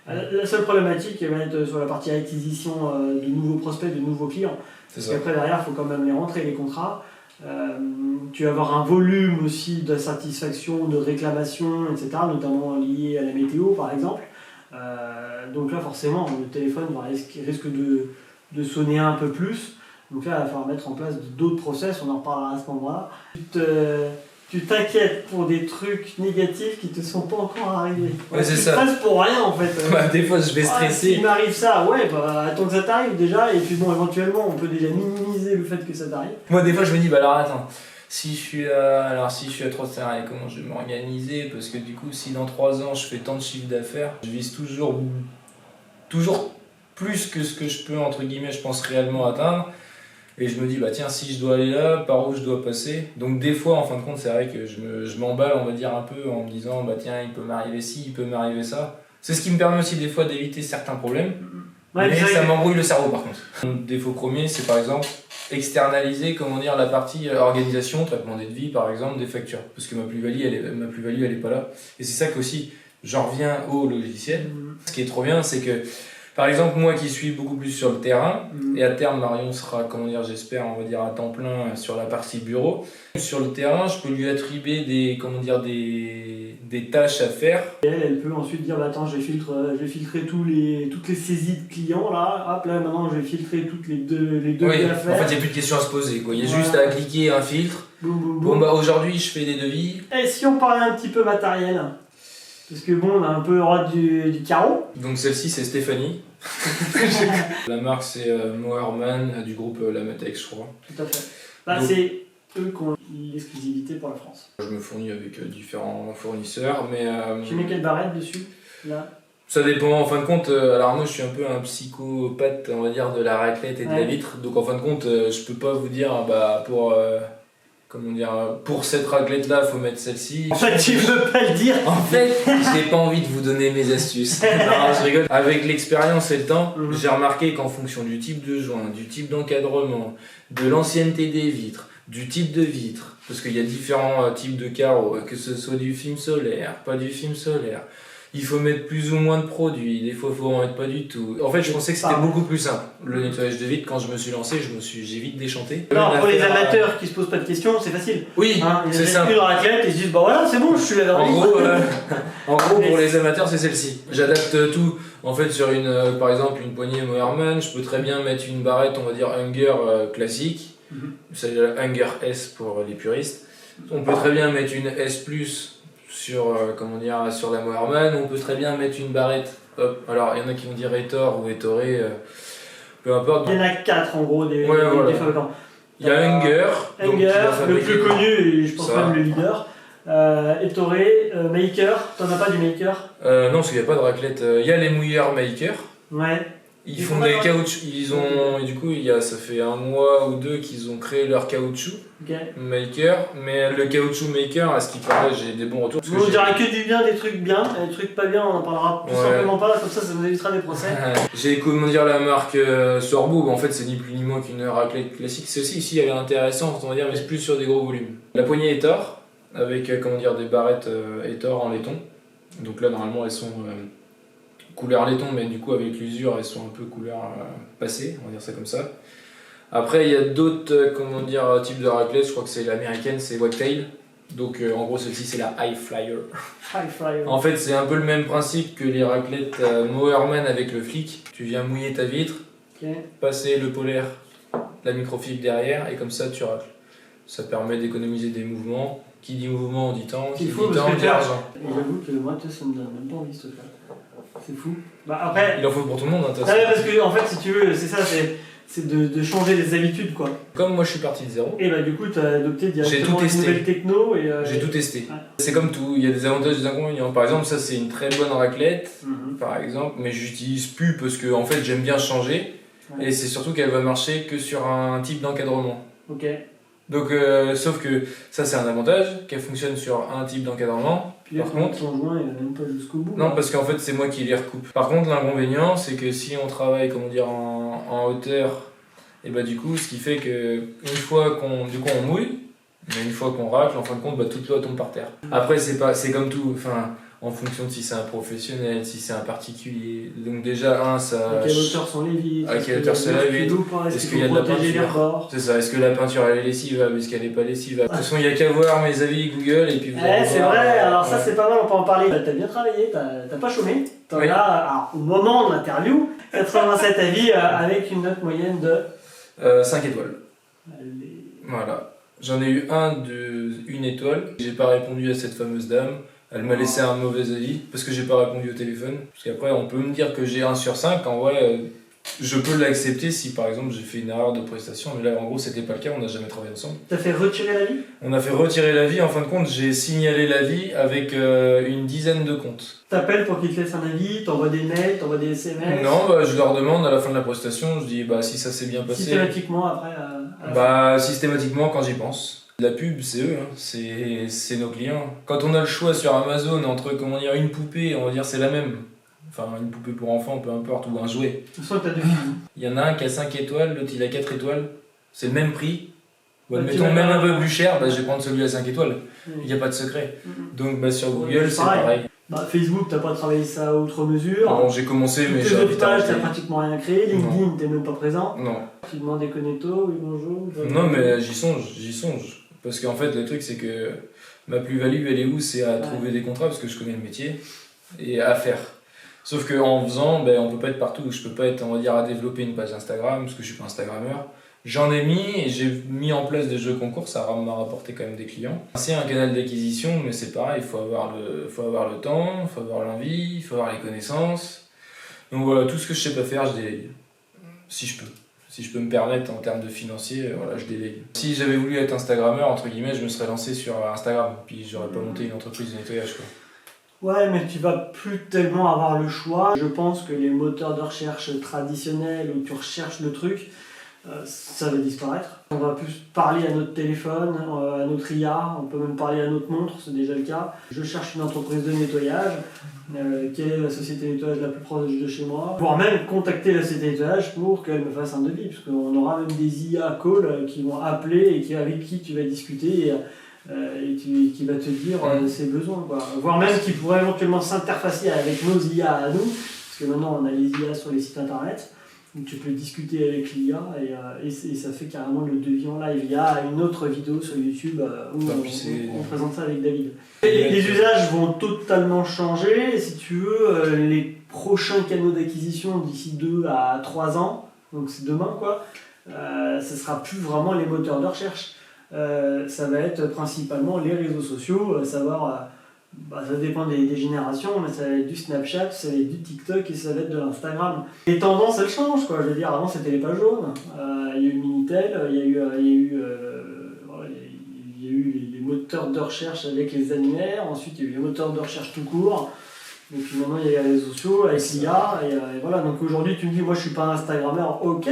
La seule problématique va être sur la partie acquisition de nouveaux prospects, de nouveaux clients. Parce qu'après derrière, il faut quand même les rentrer, les contrats. Tu vas avoir un volume aussi de satisfaction, de réclamation, etc., notamment lié à la météo par exemple. Donc là forcément, le téléphone risque de sonner un peu plus. Donc là, il va falloir mettre en place d'autres process, on en reparlera à ce moment-là. Tu t'inquiètes pour des trucs négatifs qui te sont pas encore arrivés. Ouais, c'est ça. Tu stresses pour rien en fait. Des fois je vais stresser. S'il m'arrive ça, attends que ça t'arrive déjà, et puis bon, éventuellement on peut déjà minimiser le fait que ça t'arrive. Moi des fois je me dis, alors attends, si je suis à 3 salariés, comment je vais m'organiser? Parce que du coup, si dans 3 ans je fais tant de chiffre d'affaires, je vise toujours plus que ce que je peux, entre guillemets, je pense réellement atteindre. Et je me dis, tiens, si je dois aller là, par où je dois passer? Donc des fois, en fin de compte, c'est vrai que je m'emballe, on va dire, un peu en me disant, tiens, il peut m'arriver ci, il peut m'arriver ça. C'est ce qui me permet aussi des fois d'éviter certains problèmes. Mais ça m'embrouille le cerveau par contre. Un défaut premier, c'est par exemple externaliser, la partie organisation, traitement des devis par exemple, des factures. Parce que ma plus-value, elle est pas là. Et c'est ça qu'aussi, j'en reviens au logiciel. Ce qui est trop bien, c'est que par exemple, moi qui suis beaucoup plus sur le terrain, et à terme Marion sera, j'espère, on va dire à temps plein sur la partie bureau. Sur le terrain, je peux lui attribuer des tâches à faire. Et elle peut ensuite dire, attends, je vais filtrer toutes les saisies de clients là, hop là, maintenant je vais filtrer toutes les deux à faire. En fait, il n'y a plus de questions à se poser, quoi. Il y a juste à cliquer un filtre. Boum. Aujourd'hui, je fais des devis. Et si on parlait un petit peu matériel? Parce que on a un peu le droit du carreau. Donc celle-ci, c'est Stéphanie. La marque, c'est Moerman du groupe Lamatex, je crois. Tout à fait. C'est eux qui ont l'exclusivité pour la France. Je me fournis avec différents fournisseurs, mais... Tu mets quelle barrette dessus, là? Ça dépend, en fin de compte. Alors moi, je suis un peu un psychopathe, on va dire, de la raclette et de la vitre. Donc en fin de compte, je peux pas vous dire, pour cette raclette-là, faut mettre celle-ci. En fait, tu veux pas le dire. En fait, j'ai pas envie de vous donner mes astuces. Non, je rigole. Avec l'expérience et le temps, j'ai remarqué qu'en fonction du type de joint, du type d'encadrement, de l'ancienneté des vitres, du type de vitre, parce qu'il y a différents types de carreaux, que ce soit du film solaire, pas du film solaire, il faut mettre plus ou moins de produits, des fois il faut en mettre pas du tout. En fait, je pensais que c'était beaucoup plus simple. Le nettoyage de vitres, quand je me suis lancé, j'ai vite déchanté. Non, pour les amateurs qui se posent pas de questions, c'est facile. Oui, c'est ça. Une raclette et ils se disent bah voilà, c'est bon, je suis la En gros, pour les amateurs, c'est celle-ci. J'adapte tout. En fait, sur par exemple une poignée Moerman, je peux très bien mettre une barrette, on va dire Hunger classique. C'est la Hunger S pour les puristes. On peut très bien mettre une S+ sur la Moerman. On peut très bien mettre une barrette. Hop. Alors, il y en a qui vont dire Etor ou Ettoré, peu importe. Il y en a 4 en gros des fabricants. Il y a Hunger, le plus connu et je pense même le leader. Ettoré, Maker, t'en as pas du Maker? Non, parce qu'il n'y a pas de raclette. Il y a les mouilleurs Maker. Ouais. Ils font des caoutchoucs. Et du coup, ça fait 1 mois ou 2 qu'ils ont créé leur caoutchouc Maker. Mais le caoutchouc Maker, à ce qui paraît, j'ai des bons retours. On dirait que du bien, des trucs bien, et des trucs pas bien, on en parlera tout simplement pas, comme ça nous évitera des procès. J'ai la marque Sorbo, en fait c'est ni plus ni moins qu'une raclette classique. Celle-ci ici elle est intéressante, on va dire, mais c'est plus sur des gros volumes. La poignée Etor, avec des barrettes Etor en laiton. Donc là normalement elles sont couleur laiton, mais du coup avec l'usure elles sont un peu couleur passée, on va dire ça comme ça. Après il y a d'autres types de raclettes, je crois que c'est l'américaine, c'est Wagtail. Donc en gros celle-ci c'est la High Flyer. En fait c'est un peu le même principe que les raclettes Moerman avec le flic. Tu viens mouiller ta vitre, passer le polaire, la microfibre derrière et comme ça tu racles. Ça permet d'économiser des mouvements. Qui dit mouvement dit temps, qui dit temps dit argent. J'avoue que moi ça me donne même pas envie de se faire. C'est fou. Après, il en faut pour tout le monde. Parce que en fait si tu veux c'est ça, c'est de changer les habitudes quoi. Comme moi je suis parti de zéro. Et bah du coup tu as adopté directement une nouvelle techno et j'ai tout testé. Ouais. C'est comme tout, il y a des avantages et des inconvénients. Par exemple ça c'est une très bonne raclette, par exemple, mais j'utilise plus parce que en fait j'aime bien changer et c'est surtout qu'elle va marcher que sur un type d'encadrement. Ok. Donc sauf que ça c'est un avantage, qu'elle fonctionne sur un type d'encadrement. Puis là, par contre, ton joint il va même pas jusqu'au bout. Non, parce qu'en fait c'est moi qui les recoupe. Par contre l'inconvénient c'est que si on travaille en hauteur, et bah du coup ce qui fait que une fois qu'on mouille, mais une fois qu'on racle, en fin de compte toute l'eau tombe par terre. Après c'est comme tout, en fonction de si c'est un professionnel, si c'est un particulier. Donc déjà ça. À quelle hauteur sont les vitres? À quelle hauteur c'est la vitre? Est-ce qu'il y a de la peinture? C'est ça. Est-ce que la peinture elle est lessivable? Est-ce qu'elle n'est pas lessivable? De toute façon il n'y a qu'à voir mes avis Google et puis vous allez c'est voir, vrai. Alors ça c'est pas mal, on peut en parler. T'as bien travaillé, t'as pas chômé. T'en as, alors, au moment de l'interview, 87 avis avec une note moyenne de 5 étoiles. Voilà. J'en ai eu une étoile. J'ai pas répondu à cette fameuse dame. Elle m'a laissé un mauvais avis parce que j'ai pas répondu au téléphone. Parce qu'après, on peut me dire que j'ai 1 sur 5. En vrai, je peux l'accepter si par exemple j'ai fait une erreur de prestation. Mais là, en gros, c'était pas le cas. On n'a jamais travaillé ensemble. T'as fait retirer l'avis? On a fait retirer l'avis. En fin de compte, j'ai signalé l'avis avec une dizaine de comptes. T'appelles pour qu'ils te laissent un avis, t'envoies des mails, t'envoies des SMS? Non, je leur demande à la fin de la prestation. Je dis si ça s'est bien passé. Systématiquement après systématiquement quand j'y pense. La pub, c'est eux, c'est nos clients. Quand on a le choix sur Amazon entre une poupée, on va dire c'est la même. Enfin, une poupée pour enfants, peu importe, ou un jouet. Il y en a un qui a 5 étoiles, l'autre il a 4 étoiles. C'est le même prix. Mettons même un peu plus cher, je vais prendre celui à 5 étoiles. Il n'y a pas de secret. Donc sur Google, c'est pareil. Facebook, t'as pas travaillé ça outre mesure. Non, j'ai commencé, mais j'ai autres pages, t'as pratiquement rien créé. LinkedIn, t'es même pas présent. Non. Tu demandes des connectos, oui bonjour. Non, mais j'y songe. Parce qu'en fait, le truc, c'est que ma plus-value, elle est où? C'est à trouver des contrats, parce que je connais le métier, et à faire. Sauf qu'en faisant, on peut pas être partout. Je peux pas être, on va dire, à développer une page Instagram, parce que je suis pas Instagrammeur. J'en ai mis, et j'ai mis en place des jeux concours, ça m'a rapporté quand même des clients. C'est un canal d'acquisition, mais c'est pareil, il faut avoir le temps, il faut avoir l'envie, il faut avoir les connaissances. Donc voilà, tout ce que je sais pas faire, je délègue. Si je peux. Si je peux me permettre en termes de financier, je délègue. Si j'avais voulu être Instagrammeur, entre guillemets, je me serais lancé sur Instagram, puis j'aurais pas monté une entreprise de nettoyage, quoi. Ouais, mais tu vas plus tellement avoir le choix. Je pense que les moteurs de recherche traditionnels où tu recherches le truc, ça va disparaître. On va plus parler à notre téléphone, à notre IA, on peut même parler à notre montre, c'est déjà le cas. Je cherche une entreprise de nettoyage, quelle est la société de nettoyage la plus proche de chez moi, voire même contacter la société de nettoyage pour qu'elle me fasse un devis, parce qu'on aura même des IA calls qui vont appeler et avec qui tu vas discuter et qui va te dire ses besoins, quoi. Voire même qui pourrait éventuellement s'interfacer avec nos IA à nous, parce que maintenant on a les IA sur les sites internet, où tu peux discuter avec l'IA et ça fait carrément le devis en live. Il y a une autre vidéo sur YouTube où on présente ça avec David. Les usages vont totalement changer. Si tu veux, les prochains canaux d'acquisition d'ici 2 à 3 ans, donc c'est demain quoi, ce sera plus vraiment les moteurs de recherche. Ça va être principalement les réseaux sociaux, savoir, ça dépend des générations, mais ça va être du Snapchat, ça va être du TikTok et ça va être de l'Instagram. Les tendances elles changent quoi, je veux dire, avant c'était les pages jaunes, il y a eu Minitel, il y a eu les moteurs de recherche avec les annuaires, ensuite il y a eu les moteurs de recherche tout court, et puis maintenant il y a les réseaux sociaux avec l'IA, et voilà, donc aujourd'hui tu me dis moi je suis pas Instagrammeur, ok.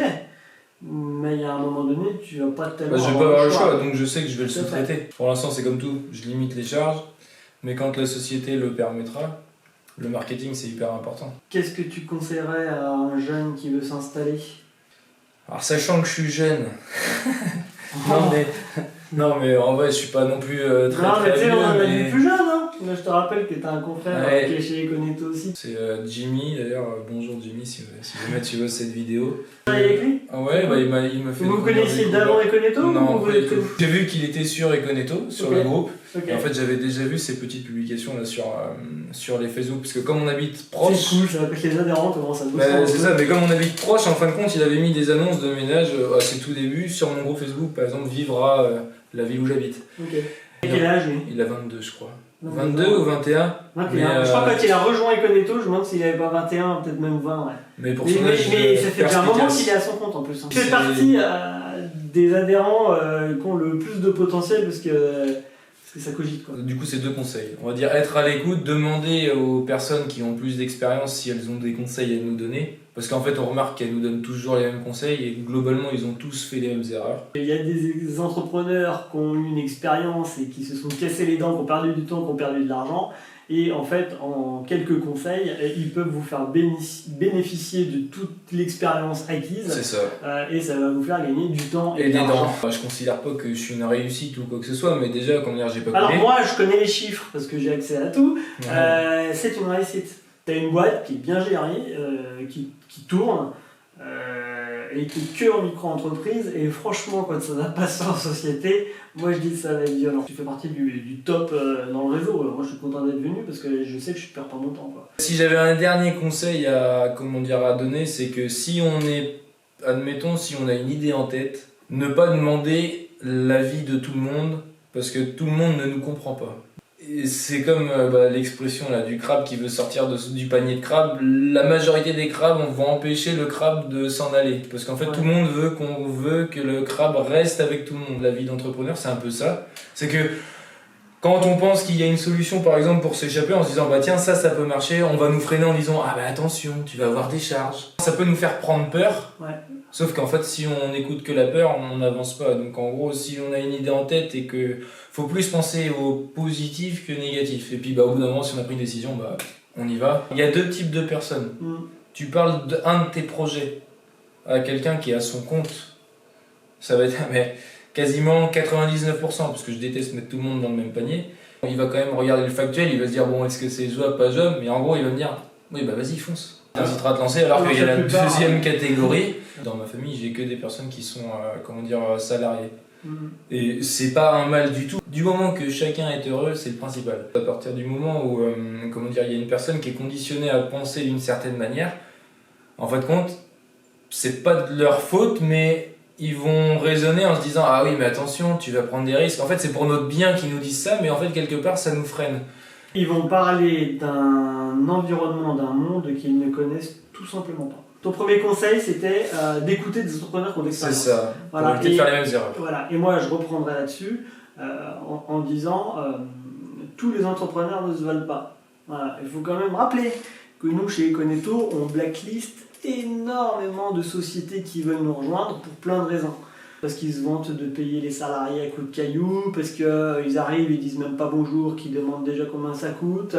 Mais il y a un moment donné, tu vas pas tellement. Je vais pas avoir le choix, donc je sais que je vais le sous-traiter. Pour l'instant, c'est comme tout, je limite les charges, mais quand la société le permettra, le marketing c'est hyper important. Qu'est-ce que tu conseillerais à un jeune qui veut s'installer ? Alors, sachant que je suis jeune. Non, mais en vrai, je suis pas non plus très vieux. On est plus jeune, hein. Là, je te rappelle que tu as un confrère qui est chez Econeto aussi. C'est Jimmy, d'ailleurs. Bonjour Jimmy, si jamais tu vois cette vidéo. Tu travailles avec lui ? Ah ouais, il m'a fait. Vous connaissiez d'avant Econeto ? Non, pas du tout. J'ai vu qu'il était sur Econeto, sur le groupe. Okay. Et en fait, j'avais déjà vu ces petites publications là sur les Facebook, parce que comme on habite proche. C'est cool, ça rappelle les adhérents, comment ça bouge. C'est ça, mais comme on habite proche, en fin de compte, il avait mis des annonces de ménage à ses tout débuts sur mon groupe Facebook, par exemple, vivra la ville où j'habite. Ok. Et quel âge lui ? Il a 22, je crois. 22 ou 21. 21. Je crois que quand il a rejoint Econeto, je me demande s'il avait pas 21, peut-être même 20. Ouais. Mais pour son âge, mais ça fait déjà un moment qu'il est à son compte en plus. Tu fais partie des adhérents qui ont le plus de potentiel parce que ça cogite quoi. Du coup, c'est 2 conseils. On va dire être à l'écoute, demander aux personnes qui ont plus d'expérience si elles ont des conseils à nous donner. Parce qu'en fait, on remarque qu'elles nous donnent toujours les mêmes conseils et globalement, ils ont tous fait les mêmes erreurs. Il y a des entrepreneurs qui ont eu une expérience et qui se sont cassés les dents, qui ont perdu du temps, qui ont perdu de l'argent. Et en fait, en quelques conseils, ils peuvent vous faire bénéficier de toute l'expérience acquise. C'est ça. Et ça va vous faire gagner du temps et des de l'argent. dents. Je considère pas que je suis une réussite ou quoi que ce soit, mais déjà, comment dire, j'ai pas Alors connu. moi, je connais les chiffres parce que j'ai accès à tout. C'est une réussite. Tu as une boîte qui est bien gérée, qui tourne, et qui est que en micro-entreprise. Et franchement, quand ça n'a pas ça en société, moi je dis que ça va être violent. Tu fais partie du top dans le réseau. Alors moi je suis content d'être venu parce que je sais que je perds pas mon temps, quoi. Si j'avais un dernier conseil à donner, c'est que si on a une idée en tête, ne pas demander l'avis de tout le monde parce que tout le monde ne nous comprend pas. Et c'est comme l'expression là, du crabe qui veut sortir du panier de crabe. La majorité des crabes vont empêcher le crabe de s'en aller. Parce qu'en fait, tout le monde veut que le crabe reste avec tout le monde. La vie d'entrepreneur, c'est un peu ça. C'est que quand on pense qu'il y a une solution, par exemple, pour s'échapper en se disant bah tiens, ça peut marcher, on va nous freiner en disant ah bah attention, tu vas avoir des charges. Ça peut nous faire prendre peur. Ouais. Sauf qu'en fait, si on n'écoute que la peur, on n'avance pas. Donc en gros, si on a une idée en tête et que faut plus penser au positif que négatif. Et puis au bout d'un moment, si on a pris une décision, on y va. Il y a 2 types de personnes. Tu parles d'un de tes projets à quelqu'un qui est à son compte, ça va être quasiment 99%, parce que je déteste mettre tout le monde dans le même panier. Il va quand même regarder le factuel, il va se dire bon, est-ce que c'est jouable, pas jouable, mais en gros il va me dire oui vas-y fonce. Ça incitera à te lancer, alors qu'il y a la deuxième catégorie. Dans ma famille, j'ai que des personnes qui sont salariées. Et c'est pas un mal du tout. Du moment que chacun est heureux, c'est le principal. À partir du moment où il y a une personne qui est conditionnée à penser d'une certaine manière, en fin de compte, c'est pas de leur faute, mais ils vont raisonner en se disant ah oui mais attention, tu vas prendre des risques. En fait c'est pour notre bien qu'ils nous disent ça, mais en fait quelque part ça nous freine. Ils vont parler d'un environnement, d'un monde qu'ils ne connaissent tout simplement pas. Ton premier conseil, c'était d'écouter des entrepreneurs qui ont d'expérience. C'est ça, pour éviter de faire les mêmes erreurs. Voilà. Et moi, je reprendrai là-dessus en disant tous les entrepreneurs ne se valent pas. Voilà. Il faut quand même rappeler que nous, chez Econeto, on blacklist énormément de sociétés qui veulent nous rejoindre pour plein de raisons. Parce qu'ils se vantent de payer les salariés à coups de cailloux, parce qu'ils arrivent, ils disent même pas bonjour, qu'ils demandent déjà combien ça coûte,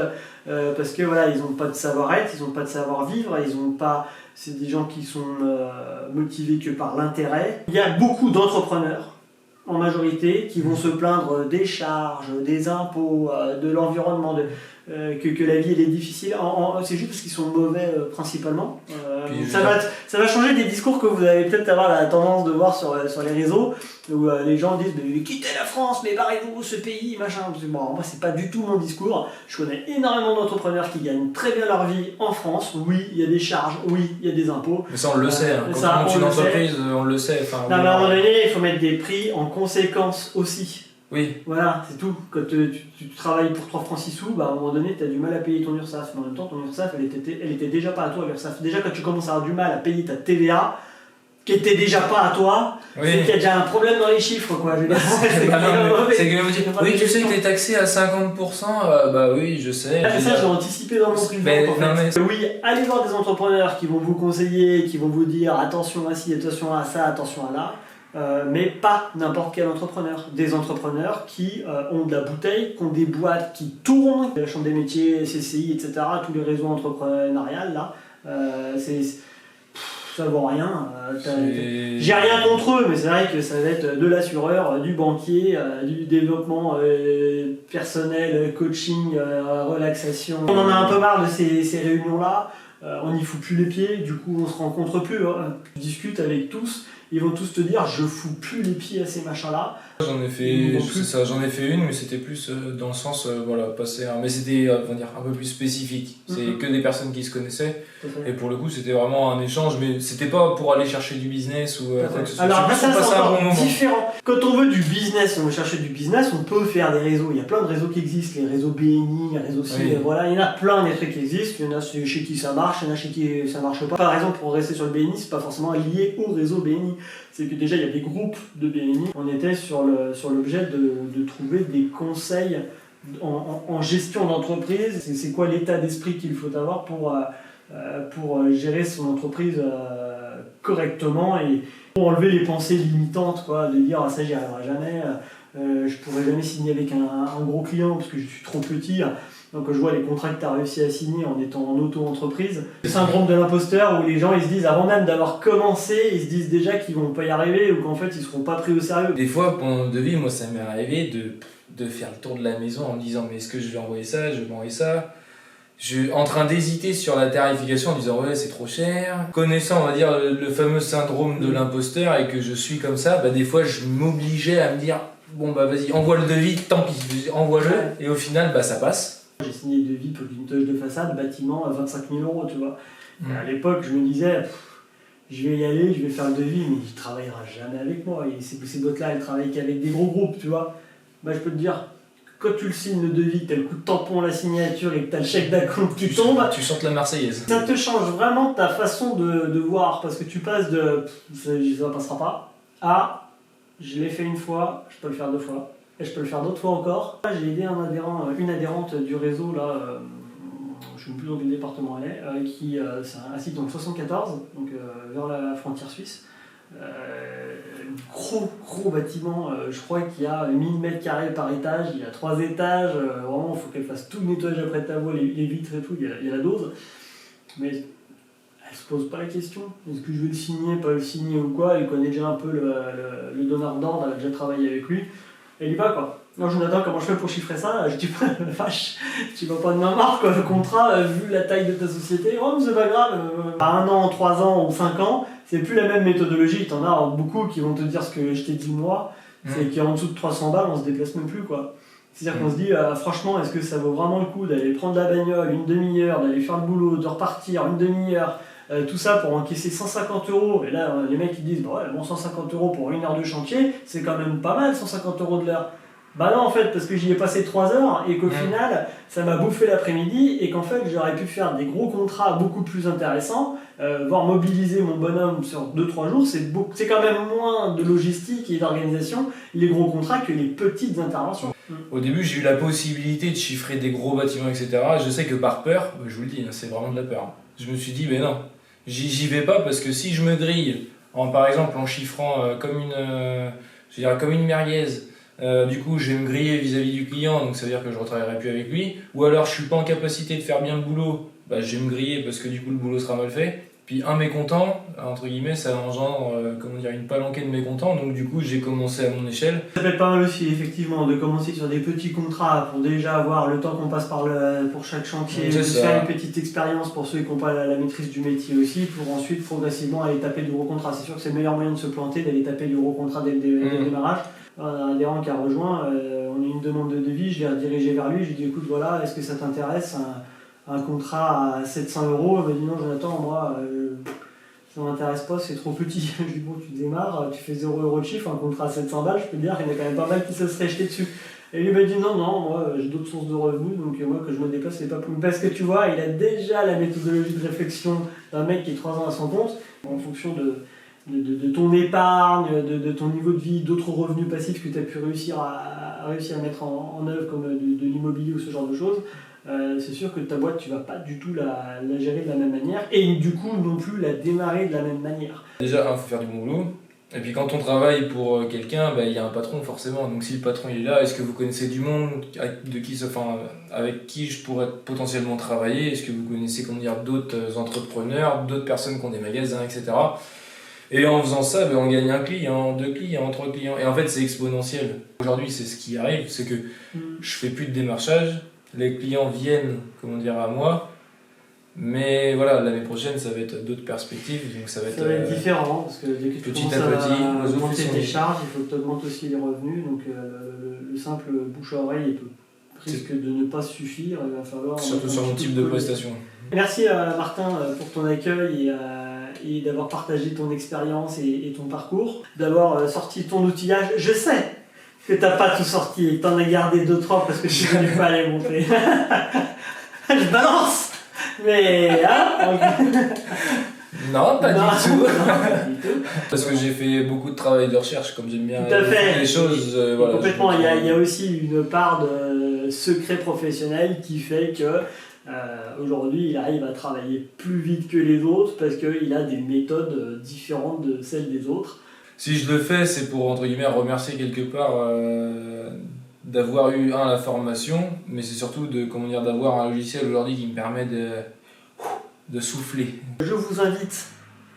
parce que voilà, ils n'ont pas de savoir-être, ils n'ont pas de savoir-vivre, ils ont pas... C'est des gens qui sont motivés que par l'intérêt. Il y a beaucoup d'entrepreneurs, en majorité, qui vont se plaindre des charges, des impôts, de l'environnement, que la vie elle est difficile. C'est juste parce qu'ils sont mauvais principalement. Ça va changer des discours que vous allez peut-être avoir la tendance de voir sur les réseaux, où les gens disent mais quittez la France, mais barrez-vous ce pays, machin. Bon, moi c'est pas du tout mon discours. Je connais énormément d'entrepreneurs qui gagnent très bien leur vie en France. Oui, il y a des charges, oui, il y a des impôts. Mais ça on le sait, hein. Quand on monte une entreprise, on le sait. Enfin, non, mais à un moment donné, il faut mettre des prix en conséquence aussi. Oui. Voilà, c'est tout. Quand tu travailles pour 3 francs 6 sous, bah, à un moment donné, tu as du mal à payer ton URSSAF. Mais en même temps, ton URSSAF, elle était déjà pas à toi, l'URSSAF. Déjà, quand tu commences à avoir du mal à payer ta TVA, qui était déjà pas à toi, oui. C'est qu'il y a déjà un problème dans les chiffres, quoi. Je veux dire, c'est que vous dites, oui, tu sais que tu es taxé à 50%, bah oui, je sais. Ça, j'ai anticipé dans mon privé. Oui, allez voir des entrepreneurs qui vont vous conseiller, qui vont vous dire attention à ci, attention à ça, attention à là. Mais pas n'importe quel entrepreneur. Des entrepreneurs qui ont de la bouteille, qui ont des boîtes qui tournent, la Chambre des métiers, CCI, etc., tous les réseaux entrepreneuriales, là, ça vaut rien. J'ai rien contre eux, mais c'est vrai que ça va être de l'assureur, du banquier, du développement personnel, coaching, relaxation. On en a un peu marre de ces réunions-là. On n'y fout plus les pieds, du coup on se rencontre plus. Je discute avec tous. Ils vont tous te dire je fous plus les pieds à ces machins-là. J'en ai fait une, mais c'était plus dans le sens passer mais c'était un peu plus spécifique. C'est que des personnes qui se connaissaient. Et pour le coup, c'était vraiment un échange, mais c'était pas pour aller chercher du business ou quoi que ce soit. Alors après, ça c'est encore différent. Quand on veut du business, on veut chercher du business, on peut faire des réseaux. Il y a plein de réseaux qui existent, les réseaux BNI, les réseaux C, voilà, il y en a plein des trucs qui existent. Il y en a chez qui ça marche, il y en a chez qui ça marche pas. Par exemple, pour rester sur le BNI, c'est pas forcément lié au réseau BNI. C'est que déjà il y a des groupes de BNI. On était sur l'objet de trouver des conseils en gestion d'entreprise. C'est quoi l'état d'esprit qu'il faut avoir pour gérer son entreprise correctement et pour enlever les pensées limitantes, quoi, de dire ça j'y arriverai jamais, je pourrai jamais signer avec un gros client parce que je suis trop petit. Donc je vois les contrats que tu as réussi à signer en étant en auto-entreprise. Le syndrome de l'imposteur où les gens ils se disent avant même d'avoir commencé, ils se disent déjà qu'ils vont pas y arriver ou qu'en fait ils seront pas pris au sérieux. Des fois pendant le devis, moi ça m'est arrivé de faire le tour de la maison en me disant mais est-ce que je vais envoyer ça, je vais envoyer ça. Je suis en train d'hésiter sur la tarification en disant ouais c'est trop cher. Connaissant on va dire le fameux syndrome de l'imposteur et que je suis comme ça, bah des fois je m'obligeais à me dire bon bah vas-y envoie le devis, tant pis, envoie-le et au final bah ça passe. J'ai signé le devis pour une touche de façade, bâtiment à 25 000 €, tu vois. À l'époque, je me disais, je vais y aller, je vais faire le devis, mais il ne travaillera jamais avec moi. Et ces boîtes-là, elles travaillent qu'avec des gros groupes, tu vois. Bah, je peux te dire, quand tu le signes le devis, que tu as le coup de tampon, la signature et que tu as le chèque d'acompte qui tombe, tu chantes la Marseillaise. Ça te change vraiment ta façon de voir, parce que tu passes de ça ne passera pas à je l'ai fait une fois, je peux le faire 2 fois. Et je peux le faire d'autres fois encore. J'ai aidé une adhérente du réseau, là, je ne sais plus dans quel département elle est, c'est un site dans le 74, donc vers la frontière suisse. Gros bâtiment, je crois qu'il y a 1000 m² par étage, il y a 3 étages, vraiment il faut qu'elle fasse tout le nettoyage après ta voie, les vitres et tout, il y a la dose. Mais elle se pose pas la question, est-ce que je vais le signer, pas le signer ou quoi, elle connaît déjà un peu le donneur d'ordre, elle a déjà travaillé avec lui. Elle y va quoi. Non Jonathan, comment je fais pour chiffrer ça? Je dis pas, vache, tu vas pas de ma marque quoi, le contrat, vu la taille de ta société, oh mais c'est pas grave, à 1 an, 3 ans ou 5 ans, c'est plus la même méthodologie, t'en as beaucoup qui vont te dire ce que je t'ai dit moi, c'est qu'en dessous de 300 balles, on se déplace même plus quoi. C'est-à-dire qu'on se dit, franchement, est-ce que ça vaut vraiment le coup d'aller prendre la bagnole une demi-heure, d'aller faire le boulot, de repartir une demi-heure, tout ça pour encaisser 150 €, et là les mecs ils disent bon 150 € pour 1 heure de chantier, c'est quand même pas mal 150 € de l'heure. Bah non en fait parce que j'y ai passé 3 heures et qu'au final ça m'a bouffé l'après-midi et qu'en fait j'aurais pu faire des gros contrats beaucoup plus intéressants, voire mobiliser mon bonhomme sur 2-3 jours, c'est quand même moins de logistique et d'organisation les gros contrats que les petites interventions. Au début j'ai eu la possibilité de chiffrer des gros bâtiments etc. Je sais que par peur, je vous le dis c'est vraiment de la peur. Je me suis dit mais non. J'y vais pas parce que si je me grille, par exemple en chiffrant comme une merguez, du coup je vais me griller vis-à-vis du client, donc ça veut dire que je ne retravaillerai plus avec lui, ou alors je suis pas en capacité de faire bien le boulot, bah, je vais me griller parce que du coup le boulot sera mal fait, Puis un mécontent, entre guillemets, ça engendre une palanquée de mécontents. Donc du coup, j'ai commencé à mon échelle. Ça peut être pas mal aussi, effectivement, de commencer sur des petits contrats pour déjà avoir le temps qu'on passe pour chaque chantier, de faire une petite expérience pour ceux qui n'ont pas la maîtrise du métier aussi, pour ensuite progressivement aller taper du gros contrat. C'est sûr que c'est le meilleur moyen de se planter, d'aller taper du gros contrat dès le démarrage. Un adhérent qui a rejoint, on a une demande de devis, je l'ai redirigé vers lui, je lui ai dit écoute voilà, est-ce que ça t'intéresse un contrat à 700 €? Il m'a dit non Jonathan, moi ça m'intéresse pas, c'est trop petit. Je lui ai dit bon tu démarres, tu fais 0 € de chiffre, un contrat à 700 balles, je peux te dire qu'il y en a quand même pas mal qui se seraient jetés dessus. Et lui m'a dit non, moi j'ai d'autres sources de revenus, donc moi que je me déplace c'est pas pour... Parce que tu vois, il a déjà la méthodologie de réflexion d'un mec qui est 3 ans à son compte, en fonction de ton épargne, de ton niveau de vie, d'autres revenus passifs que tu as pu réussir à mettre en œuvre comme de l'immobilier ou ce genre de choses. C'est sûr que ta boîte tu vas pas du tout la gérer de la même manière et du coup non plus la démarrer de la même manière. Déjà, il faut faire du bon boulot. Et puis quand on travaille pour quelqu'un, il y a un patron forcément. Donc si le patron il est là, est-ce que vous connaissez du monde avec qui je pourrais potentiellement travailler? Est-ce que vous connaissez d'autres entrepreneurs, d'autres personnes qui ont des magasins, etc. Et en faisant ça, on gagne 1 client, 2 clients, 3 clients. Et en fait, c'est exponentiel. Aujourd'hui, c'est ce qui arrive, c'est que je fais plus de démarchage. Les clients viennent, à moi. Mais voilà, l'année prochaine, ça va être d'autres perspectives. Donc ça va être différent, parce que dès que tu petit commences à petit, à augmenter tes charges, il faut que tu augmentes aussi les revenus. Donc le simple bouche à oreille risque de ne pas suffire. Il va falloir surtout sur mon type de prestation. Merci Martin pour ton accueil et d'avoir partagé ton expérience et ton parcours, d'avoir sorti ton outillage. Je sais que tu n'as pas tout sorti et que tu en as gardé 2-3 parce que tu n'arrives pas à les monter. Je balance. Mais non, pas du tout. Parce que j'ai fait beaucoup de travail de recherche, comme j'aime bien les choses. Voilà, complètement, il y a aussi une part de secret professionnel qui fait que aujourd'hui il arrive à travailler plus vite que les autres parce qu'il a des méthodes différentes de celles des autres. Si je le fais, c'est pour remercier quelque part d'avoir eu la formation, mais c'est surtout d'avoir un logiciel aujourd'hui qui me permet de souffler. Je vous invite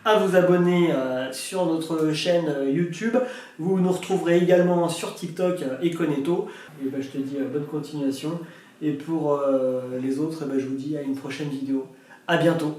à vous abonner sur notre chaîne YouTube. Vous nous retrouverez également sur TikTok Econetto. Et je te dis bonne continuation. Et pour les autres, je vous dis à une prochaine vidéo. À bientôt.